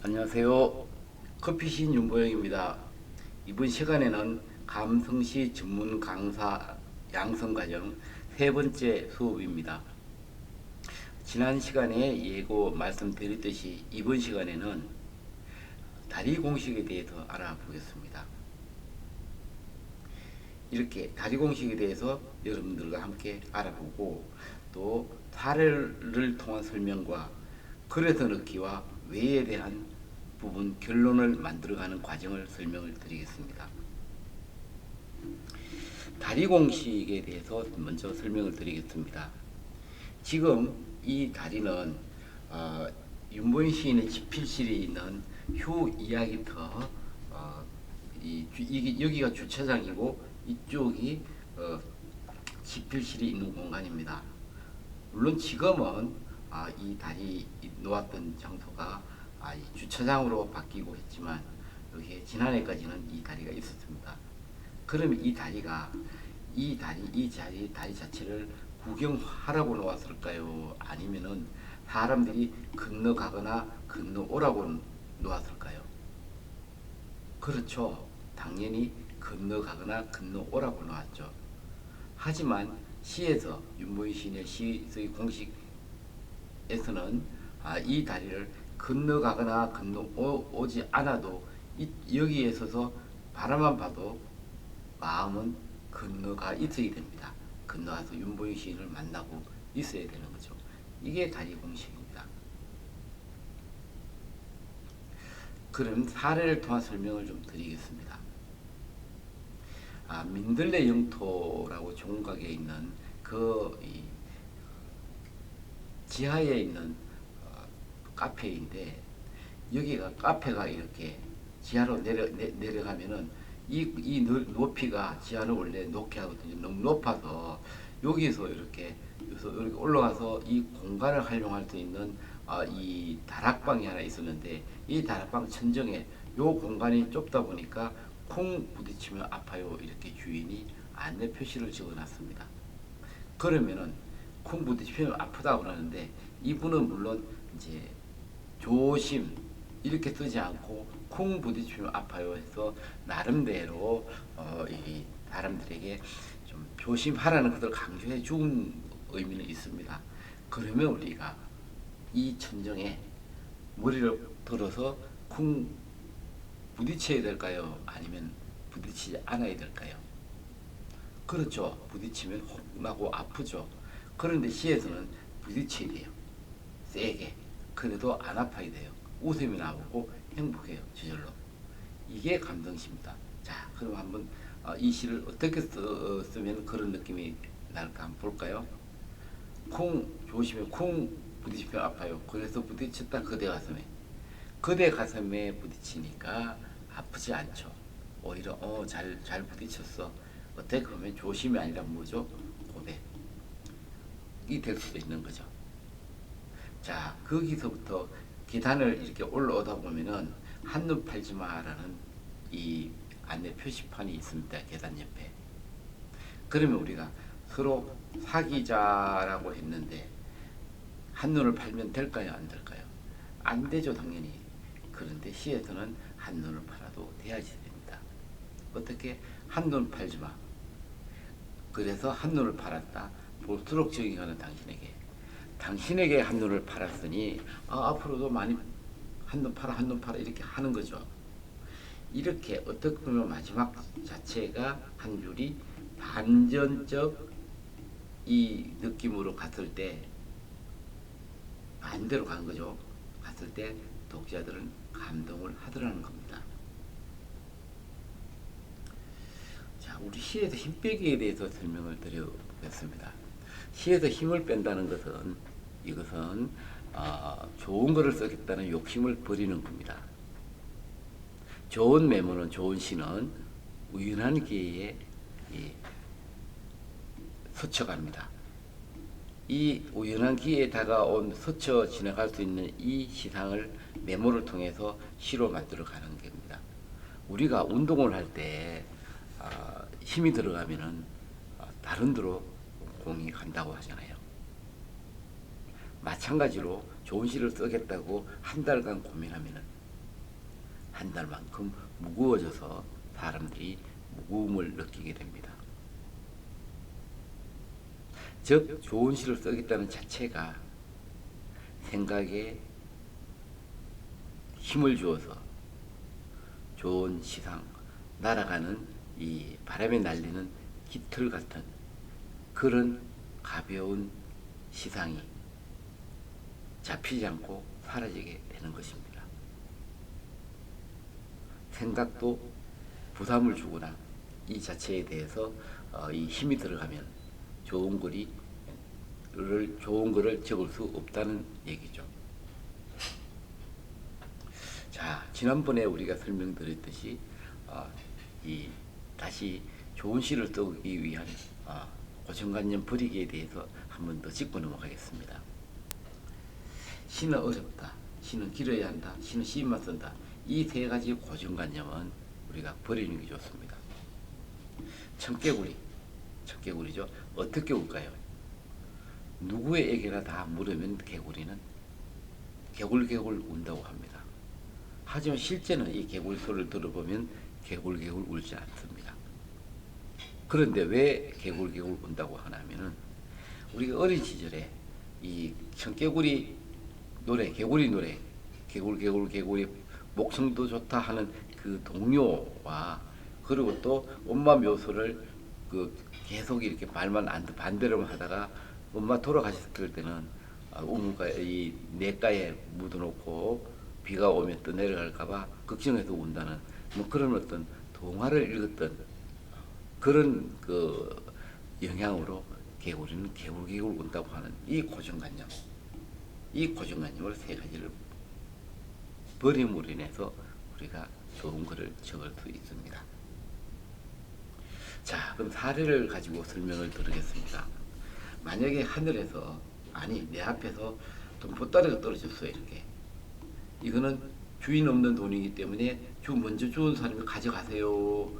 안녕하세요. 커피신 윤보영입니다. 이번 시간에는 감성시 전문 강사 양성과정 세 번째 수업입니다. 지난 시간에 예고 말씀드렸듯이 이번 시간에는 다리 공식에 대해서 알아보겠습니다. 이렇게 다리 공식에 대해서 여러분들과 함께 알아보고 또 사례를 통한 설명과 글에서 넣기와 외에 대한 부분 결론을 만들어가는 과정을 설명을 드리겠습니다. 다리 공식에 대해서 먼저 설명을 드리겠습니다. 지금 이 다리는 윤보인 시인의 지필실에 있는 휴 이야기터 여기가 주차장이고 이쪽이 지필실이 있는 공간입니다. 물론 지금은 이 다리 놓았던 장소가 이 주차장으로 바뀌고 했지만 여기에 지난해까지는 이 다리가 있었습니다. 그러면 이 다리 자체를 구경하라고 놓았을까요? 아니면은 사람들이 건너가거나 건너오라고 놓았을까요? 그렇죠. 당연히 건너가거나 건너오라고 놓았죠. 하지만 시에서 윤보인 시인의 시의 공식에서는 이 다리를 건너가거나 건너오지 않아도 여기에 서서 바라만 봐도 마음은 건너가 있어야 됩니다. 건너가서 윤보인 시인을 만나고 있어야 되는 거죠. 이게 다리 공식입니다. 그럼 사례를 통한 설명을 좀 드리겠습니다. 민들레 영토라고 종각에 있는 이 지하에 있는 카페인데 여기가 카페가 이렇게 지하로 내려가면은 이 높이가 지하는 원래 높게 하거든요. 너무 높아서 여기서 이렇게 올라가서 이 공간을 활용할 수 있는 이 다락방이 하나 있었는데 이 다락방 천정에 요 공간이 좁다 보니까 콩 부딪히면 아파요 이렇게 주인이 안내 표시를 적어놨습니다. 그러면은 콩 부딪히면 아프다고 하는데 이분은 물론 이제 조심 이렇게 쓰지 않고 콩 부딪히면 아파요 해서 나름대로 이 사람들에게 좀 조심하라는 것을 강조해 준 의미는 있습니다. 그러면 우리가 이 천정에 머리를 들어서 콩 부딪혀야 될까요? 아니면 부딪히지 않아야 될까요? 그렇죠. 부딪히면 혹 나고 아프죠. 그런데 시에서는 부딪혀야 돼요. 세게. 그래도 안 아파야 돼요. 웃음이 나오고 행복해요. 저절로. 이게 감정시입니다. 자, 그럼 한번 이 시를 어떻게 쓰면 그런 느낌이 날까 한번 볼까요? 콩 조심해. 콩 부딪히면 아파요. 그래서 부딪혔다 그대 가슴에 부딪히니까 아프지 않죠. 오히려 잘 부딪혔어. 어떻게 보면 조심이 아니라 뭐죠? 고백이 될 수도 있는 거죠. 자, 거기서부터 계단을 이렇게 올라오다 보면은 한눈 팔지 마라는 이 안내 표시판이 있습니다. 계단 옆에. 그러면 우리가 서로 사귀자라고 했는데 한눈을 팔면 될까요? 안 될까요? 안 되죠, 당연히. 그런데 시에서는 한눈을 팔아도 돼야지 됩니다. 어떻게? 한눈 팔지 마. 그래서 한눈을 팔았다. 볼수록 정이 가는 당신에게 한눈을 팔았으니 앞으로도 많이 한눈 팔아 이렇게 하는 거죠. 이렇게 어떻게 보면 마지막 자체가 한 줄이 반전적 이 느낌으로 갔을 때 반대로 간 거죠. 갔을 때 독자들은 감동을 하더라는 겁니다. 자, 우리 시에서 힘 빼기에 대해서 설명을 드려보겠습니다. 시에서 힘을 뺀다는 것은 이것은 좋은 거를 쓰겠다는 욕심을 버리는 겁니다. 좋은 메모는 좋은 시는 우연한 기회에 스쳐갑니다. 이 우연한 기회에 다가온 스쳐 지나갈 수 있는 이 시상을 메모를 통해서 시로 만들어 가는 겁니다. 우리가 운동을 할 때 힘이 들어가면은 다른 데로 공이 간다고 하잖아요. 마찬가지로 좋은 시를 쓰겠다고 한 달간 고민하면은 한달 만큼 무거워져서 사람들이 무거움을 느끼게 됩니다. 즉 좋은 시를 쓰겠다는 자체가 생각에 힘을 주어서 좋은 시상, 날아가는 이 바람에 날리는 깃털 같은 그런 가벼운 시상이 잡히지 않고 사라지게 되는 것입니다. 생각도 부담을 주거나 이 자체에 대해서 이 힘이 들어가면 좋은 글을 적을 수 없다는 얘기죠. 자, 지난번에 우리가 설명드렸듯이 다시 좋은 시를 쓰기 위한 고정관념 버리기에 대해서 한 번 더 짚고 넘어가겠습니다. 시는 어렵다, 시는 길어야 한다, 시는 시인만 쓴다. 이 세 가지 고정관념은 우리가 버리는 게 좋습니다. 청개구리죠. 어떻게 울까요? 누구에게나 다 물으면 개구리는 개굴개굴 운다고 합니다. 하지만 실제는 이 개구리 소리를 들어보면 개굴개굴 울지 않습니다. 그런데 왜 개굴개굴 운다고 하냐면은 우리가 어린 시절에 이 청개구리 노래, 개구리 노래, 개굴개굴 개구리 목청도 좋다 하는 그 동요와 그리고 또 엄마 묘소를 계속 이렇게 말만 반대로만 하다가 엄마 돌아가셨을 때는 우물가 이 냇가에 묻어놓고 비가 오면 또 내려갈까봐 걱정해서 운다는 뭐 그런 어떤 동화를 읽었던 그런 영향으로 개구리는 개굴개굴 운다고 하는 이 고정관념을 세 가지를 버림으로 인해서 우리가 좋은 글을 적을 수 있습니다. 자, 그럼 사례를 가지고 설명을 드리겠습니다. 만약에 하늘에서 내 앞에서 돈보따리가 떨어졌어요. 이렇게 이거는 주인 없는 돈이기 때문에 먼저 주운 사람이 가져가세요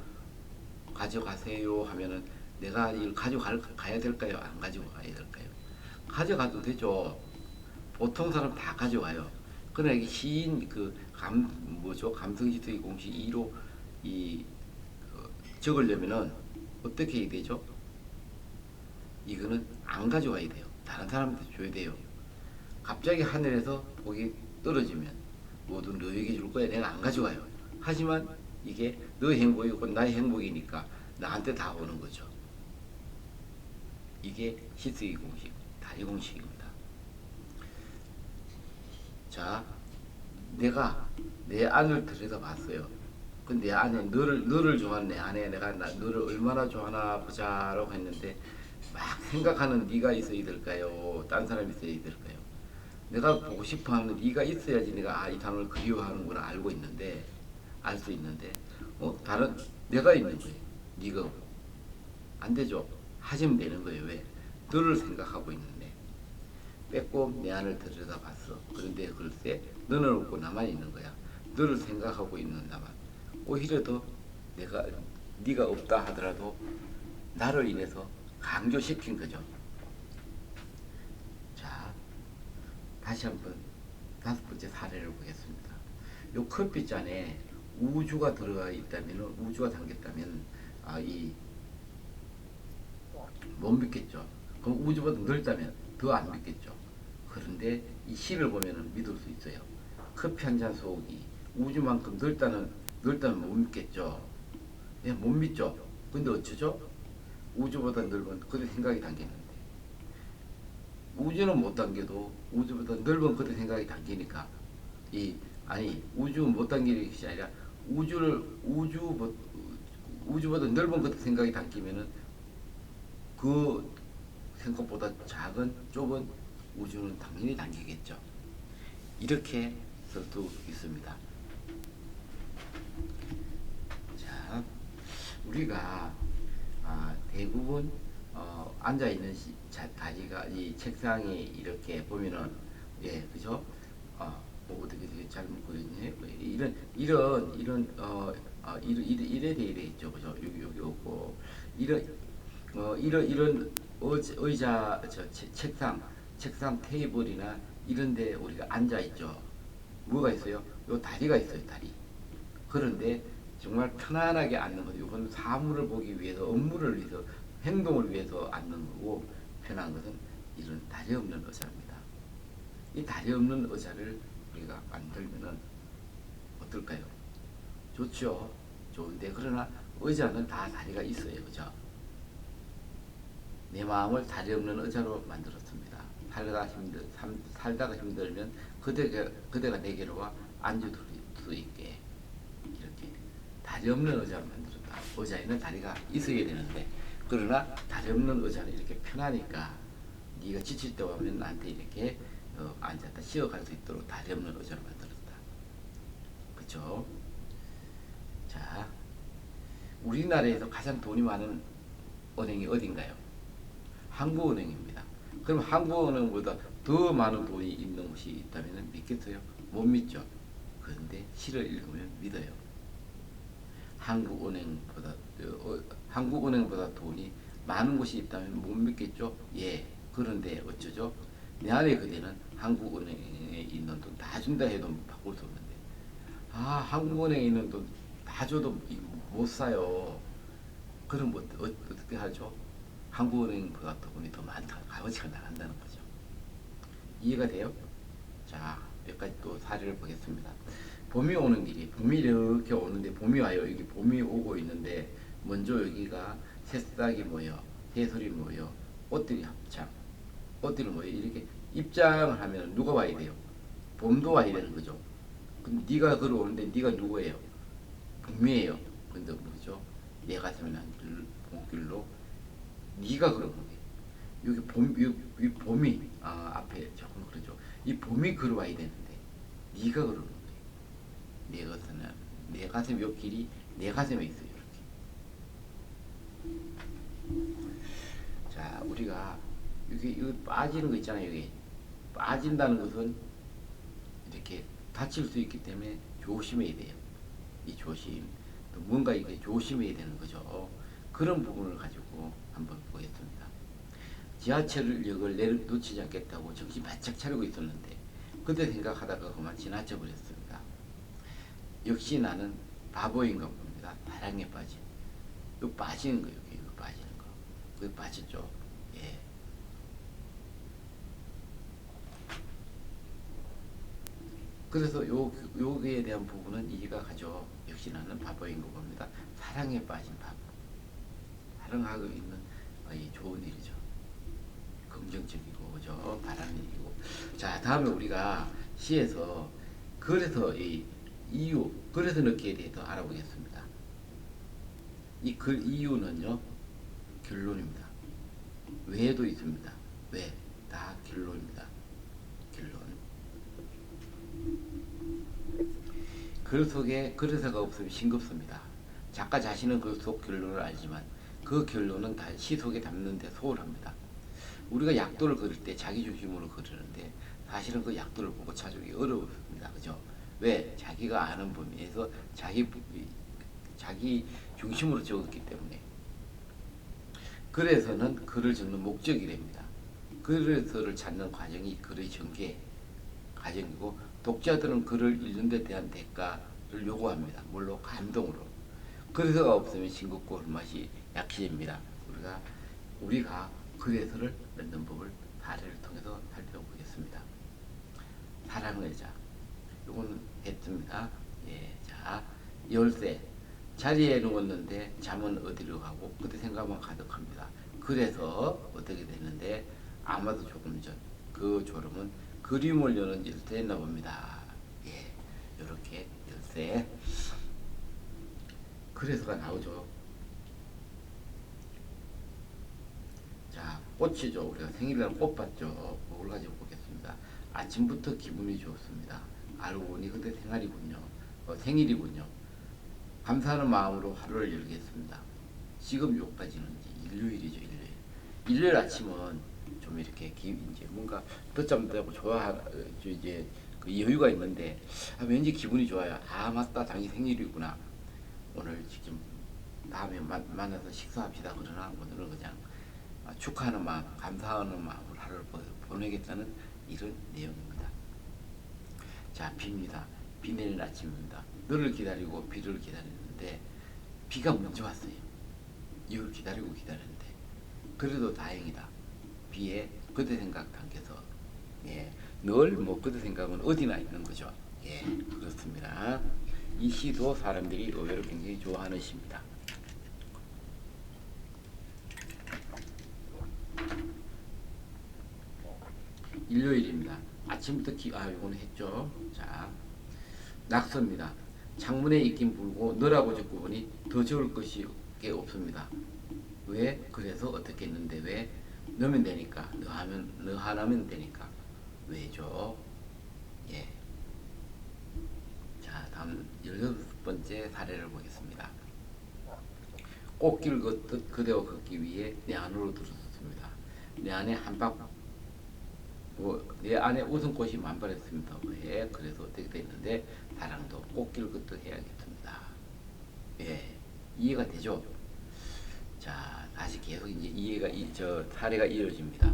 하면은 내가 이걸 가져가야 될까요? 안 가져가야 될까요? 가져가도 되죠. 보통 사람 다 가져가요. 그러나 이게 시인 감성지수의 공식 2로 적으려면은 어떻게 해야 되죠? 이거는 안 가져와야 돼요. 다른 사람한테 줘야 돼요. 갑자기 하늘에서 복이 떨어지면 모두 너에게 줄 거야. 내가 안 가져와요. 하지만 이게 너의 행복이고 나의 행복이니까 나한테 다 오는 거죠. 이게 시쓰기 공식, 다리 공식입니다. 자, 내가 내 안을 들여다봤어요. 그 내 안에 너를 좋아하는 내 안에 내가 너를 얼마나 좋아하나 보자라고 했는데 막 생각하는 네가 있어야 될까요? 딴 사람이 있어야 될까요? 내가 보고 싶어하는 네가 있어야지 내가 이 사람을 그리워하는구나 알 수 있는데 다른 내가 있는 거예요. 네가 안 되죠. 하시면 되는 거예요. 왜? 너를 생각하고 있는데 빼고 내 안을 들여다봤어. 그런데 글쎄 너는 없고 나만 있는 거야. 너를 생각하고 있는 나만. 오히려 더 네가 없다 하더라도 나를 인해서 강조시킨 거죠. 자, 다시 한번 5번째 사례를 보겠습니다. 요 커피잔에 우주가 들어가 있다면, 우주가 담겼다면 못 믿겠죠. 그럼 우주보다 넓다면 더 안 믿겠죠. 그런데 이 시를 보면 믿을 수 있어요. 커피 한 잔 속이 우주만큼 넓다면 못 믿겠죠. 예, 못 믿죠. 근데 어쩌죠? 우주보다 넓은 그런 생각이 담기는데 우주는 못 담겨도 우주보다 넓은 그런 생각이 담기니까 우주 못 담기는 것이 아니라 우주보다 넓은 그런 생각이 담기면은 그 생각보다 작은 좁은 우주는 당연히 담기겠죠. 이렇게 쓸 수 있습니다. 자, 우리가 대부분 앉아 있는 다리가 이 책상이 이렇게 보면은 그죠? 어떻게 잘못 그렸네. 이래 돼 있죠, 그죠? 여기 없고 이런 의자, 책상 테이블이나 이런데 우리가 앉아 있죠. 뭐가 있어요? 요 다리가 있어요, 다리. 그런데 정말 편안하게 앉는 거죠. 이건 사물을 보기 위해서, 업무를 위해서, 행동을 위해서 앉는 거고, 편한 것은 이런 다리 없는 의자입니다. 이 다리 없는 의자를 우리가 만들면은 어떨까요? 좋죠. 좋은데 그러나 의자는 다 다리가 있어요. 그죠? 내 마음을 다리 없는 의자로 만들었습니다. 살다가 힘들면 그대가 내게로 와 앉을 수 있게 이렇게 다리 없는 의자로 만들었다. 의자에는 다리가 있어야 되는데 그러나 다리 없는 의자는 이렇게 편하니까 네가 지칠 때 오면 나한테 이렇게 앉았다 쉬어갈 수 있도록 다리 없는 의자로 만들었다. 그렇죠? 자, 우리나라에서 가장 돈이 많은 은행이 어딘가요? 한국은행입니다. 그럼 한국은행보다 더 많은 돈이 있는 곳이 있다면 믿겠어요? 못 믿죠. 그런데 시를 읽으면 믿어요. 한국은행보다 돈이 많은 곳이 있다면 못 믿겠죠? 예. 그런데 어쩌죠? 내 안에 그대는 한국은행에 있는 돈 다 준다 해도 바꿀 수 없는데 한국은행에 있는 돈 다 줘도 못 사요. 그럼 어떻게 하죠? 한국은행보다 돈이 더 많다. 값어치가 나간다는 거죠. 이해가 돼요? 자, 몇 가지 또 사례를 보겠습니다. 봄이 오는 길이, 봄이 이렇게 오는데, 봄이 와요. 여기 봄이 오고 있는데, 먼저 여기가 새싹이 모여, 새소리 모여, 꽃들이 합창, 꽃들이 모여, 이렇게 입장을 하면 누가 와야 돼요? 봄도 와야 되는 거죠. 근데 네가 걸어오는데 네가 누구예요? 봄이에요. 근데 뭐죠? 내 가슴에 난 봄길로 네가 걸어오는 거예요. 여기 이 봄이 앞에 조금 그러죠. 이 봄이 걸어와야 되는데 네가 걸어오는 거예요. 내 가슴 요 길이 내 가슴에 있어요. 이렇게. 자, 우리가 여기 빠지는 거 있잖아요. 여기 빠진다는 것은 이렇게 다칠 수 있기 때문에 조심해야 돼요. 이 조심. 또 뭔가 이게 조심해야 되는 거죠. 그런 부분을 가지고 한번 보겠습니다. 지하철역을 놓치지 않겠다고 정신 바짝 차리고 있었는데 그때 생각하다가 그만 지나쳐 버렸습니다. 역시 나는 바보인가 봅니다. 사랑에 빠진. 이거 빠지는 거예요. 이거 빠지는 거. 그거 빠졌죠. 예. 그래서 요기에 대한 부분은 이해가 가죠. 역시 나는 바보인 거 봅니다. 사랑에 빠진 바보. 사랑하고 있는 이 좋은 일이죠. 긍정적이고 그죠? 바라는 일이고. 자, 다음에 우리가 시에서 그래서 이 이유, 그래서 느끼에 대해서 알아보겠습니다. 그 이유는요, 결론입니다. 왜도 있습니다. 왜? 다 결론입니다. 결론. 글 속에 그래서가 없으면 싱겁습니다. 작가 자신은 그 속 결론을 알지만 그 결론은 다 시 속에 담는데 소홀합니다. 우리가 약도를 그릴 때 자기 중심으로 그리는데 사실은 그 약도를 보고 찾기 어렵습니다. 그죠? 왜? 자기가 아는 범위에서 자기 중심으로 적었기 때문에. 그래서는 글을 적는 목적이 됩니다. 그래서를 찾는 과정이 글의 전개 과정이고 독자들은 글을 읽는 데 대한 대가를 요구합니다. 물론 감동으로. 그래서가 없으면 싱겁고 얼맛이 약해집니다. 우리가 그래서를 넣는 법을 사례를 통해서 살펴보겠습니다. 사랑의 의자. 요거는 했습니다. 예, 자, 열쇠. 자리에 누웠는데 잠은 어디로 가고 그때 생각만 가득합니다. 그래서 어떻게 됐는데 아마도 조금 전 그 졸음은 그림을 여는 열쇠였나 봅니다. 예, 요렇게 열쇠. 그래서가 나오죠. 자, 꽃이죠. 우리가 생일날 꽃 봤죠. 그걸 가지고 보겠습니다. 아침부터 기분이 좋습니다. 알고 보니 그때 생일이군요. 감사하는 마음으로 하루를 열겠습니다. 지금 요까지는 이제 일요일이죠. 일요일 아침은 좀 이렇게 이제 뭔가 늦잠 자고 이제 그 여유가 있는데 왠지 기분이 좋아요. 맞다, 당신 생일이구나. 오늘 지금 다음에 만나서 식사합시다. 그러나 오늘은 그냥 축하하는 마음, 감사하는 마음으로 하루를 보내겠다는 이런 내용입니다. 자, 빕니다. 비 내리는 아침입니다. 너를 기다리고 비를 기다렸는데 비가 먼저 왔어요. 이걸 기다리고 기다렸는데 그래도 다행이다. 비에 그대 생각 담겨서 예, 늘 뭐 그대 생각은 어디나 있는 거죠. 예, 그렇습니다. 이 시도 사람들이 의외로 굉장히 좋아하는 시입니다. 일요일입니다. 아침부터 이거는 했죠. 자, 낙서입니다. 창문에 있긴 불고 너라고 적고 보니 더 적을 것이 게 없습니다. 왜? 그래서 어떻게 했는데 왜? 넣으면 되니까 너 하나면 되니까 왜죠? 예. 자, 다음 16번째 사례를 보겠습니다. 꽃길 걷듯 그대와 걷기 위해 내 안으로 들어섰습니다. 내 안에 내 안에 웃음꽃이 만발했습니다. 왜? 그래서 어떻게 됐는데 사랑도 꽃길 걷듯 해야겠습니다. 예, 이해가 되죠? 자, 다시 계속 이제 저 사례가 이어집니다.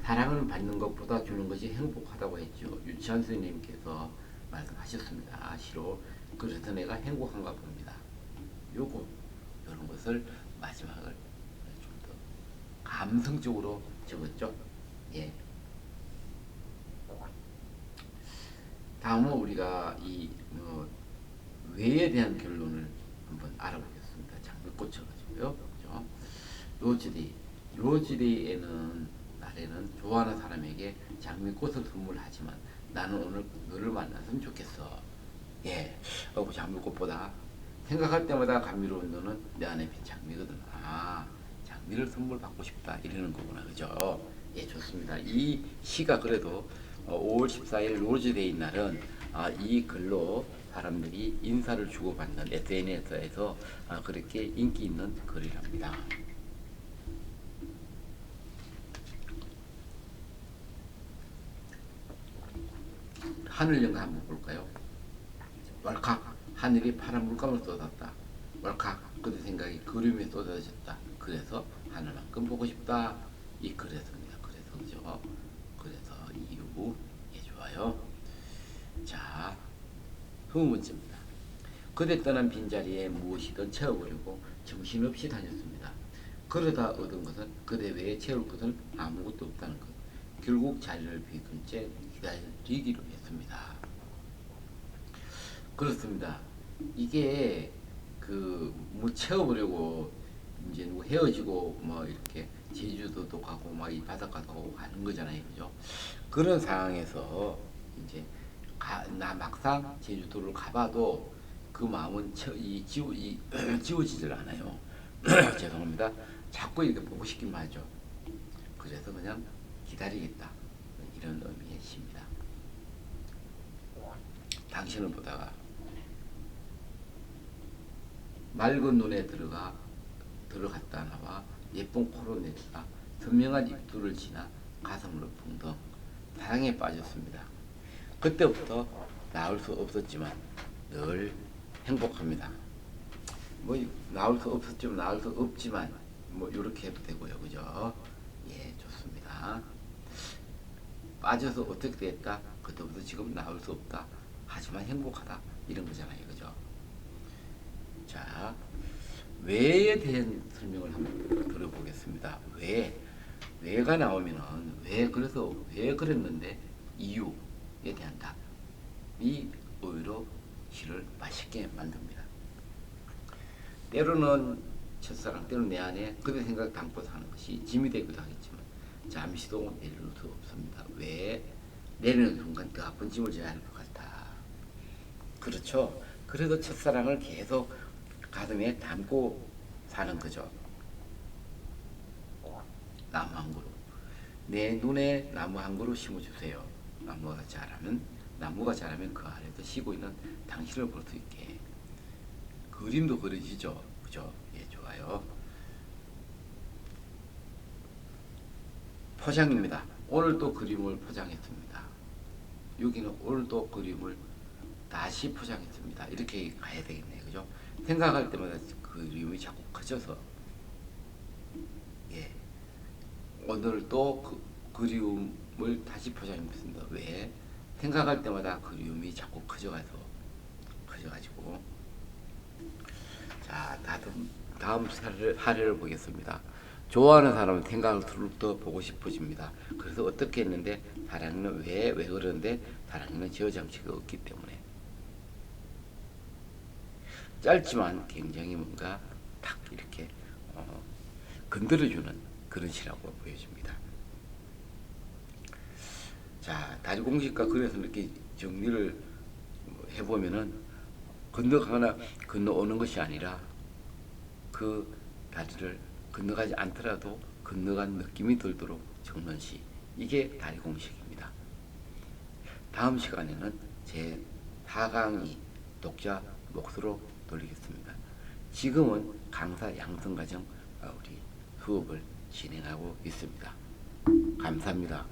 사랑을 받는 것보다 주는 것이 행복하다고 했죠. 유치한 선생님께서 말씀하셨습니다. 시로. 그래서 내가 행복한가 봅니다. 이런 것을 마지막을 좀 더 감성적으로 적었죠. 예. 다음은 우리가 왜에 대한 결론을 한번 알아보겠습니다. 장미꽃쳐가지고요. 그죠? 로즈데이에는 날에는 좋아하는 사람에게 장미꽃을 선물하지만 나는 오늘 너를 만났으면 좋겠어. 예, 장미꽃보다 생각할 때마다 감미로운 너는 내 안에 핀 장미거든. 아, 장미를 선물 받고 싶다 이러는 거구나, 그죠? 예, 좋습니다. 이 시가 그래도 5월 14일 로즈데이 날은 이 글로 사람들이 인사를 주고받는 SNS에서 그렇게 인기 있는 글이랍니다. 하늘 연가 한번 볼까요? 왈칵 하늘이 파란 물감을 쏟았다. 왈칵 그대 생각이 그림이 쏟아졌다. 그래서 하늘만큼 보고 싶다. 이 그래서입니다. 그래서 그죠? 그래서 이유 예 좋아요. 자, 20문제입니다. 그대 떠난 빈자리에 무엇이든 채워보려고 정신없이 다녔습니다. 그러다 얻은 것은 그대 외에 채울 것은 아무것도 없다는 것. 결국 자리를 비운 채 기다리기로 했습니다. 그렇습니다. 이게 뭐 채워보려고 이제 누구 헤어지고 뭐 이렇게 제주도도 가고 막 이 바닷가도 가고 가는 거잖아요, 그죠? 그런 상황에서 이제 나 막상 제주도를 가봐도 그 마음은 지워지질 않아요. 죄송합니다. 자꾸 이렇게 보고 싶기만 하죠. 그래서 그냥 기다리겠다 이런 의미의 시입니다. 당신을 보다가 맑은 눈에 들어갔다 나와 예쁜 코로 내다가 선명한 입술을 지나 가슴으로 붕덩 사랑에 빠졌습니다. 그때부터 나올 수 없었지만 늘 행복합니다. 뭐 나올 수 없었지만 나올 수 없지만 뭐 이렇게 해도 되고요, 그죠? 예, 좋습니다. 빠져서 어떻게 됐다? 그때부터 지금 나올 수 없다. 하지만 행복하다. 이런 거잖아요, 그죠? 자, 왜에 대한 설명을 한번 들어보겠습니다. 왜가 나오면은 그래서 왜 그랬는데 이유에 대한 답이 오히려 시를 맛있게 만듭니다. 때로는 첫사랑, 때로는 내 안에 그대 생각 담고 사는 것이 짐이 되기도 하겠지만 잠시도 내릴 수 없습니다. 왜? 내리는 순간 더 아픈 짐을 져야 할 것 같아. 그렇죠. 그래도 첫사랑을 계속 가슴에 담고 사는 거죠. 나무 한 그루. 내 눈에 나무 한 그루 심어주세요. 나무가 자라면 그 아래도 쉬고 있는 당신을 볼 수 있게. 그림도 그려지죠. 그죠? 예, 좋아요. 포장입니다. 오늘도 그림을 포장했습니다. 여기는 오늘도 그림을 다시 포장했습니다. 이렇게 가야 되겠네요. 그죠? 생각할 때마다 그림이 자꾸 커져서 예, 오늘도 그리움을 다시 포장했습니다. 왜? 생각할 때마다 그리움이 자꾸 커져가서 있어가지고. 자, 다음 사례를 보겠습니다. 좋아하는 사람은 생각을 더 보고 싶어집니다. 그래서 어떻게 했는데 사랑은 왜 그러는데 사랑은 지어장치가 없기 때문에. 짧지만 굉장히 뭔가 탁 이렇게 건드려주는 그런 시라고 보여집니다. 자, 다리 공식과 그래서 이렇게 정리를 해보면은 건너가거나 건너오는 것이 아니라 그 다리를 건너가지 않더라도 건너간 느낌이 들도록 적는 시. 이게 다리 공식입니다. 다음 시간에는 제 4강의 독자 몫으로 돌리겠습니다. 지금은 강사 양성과정 우리 수업을 진행하고 있습니다. 감사합니다.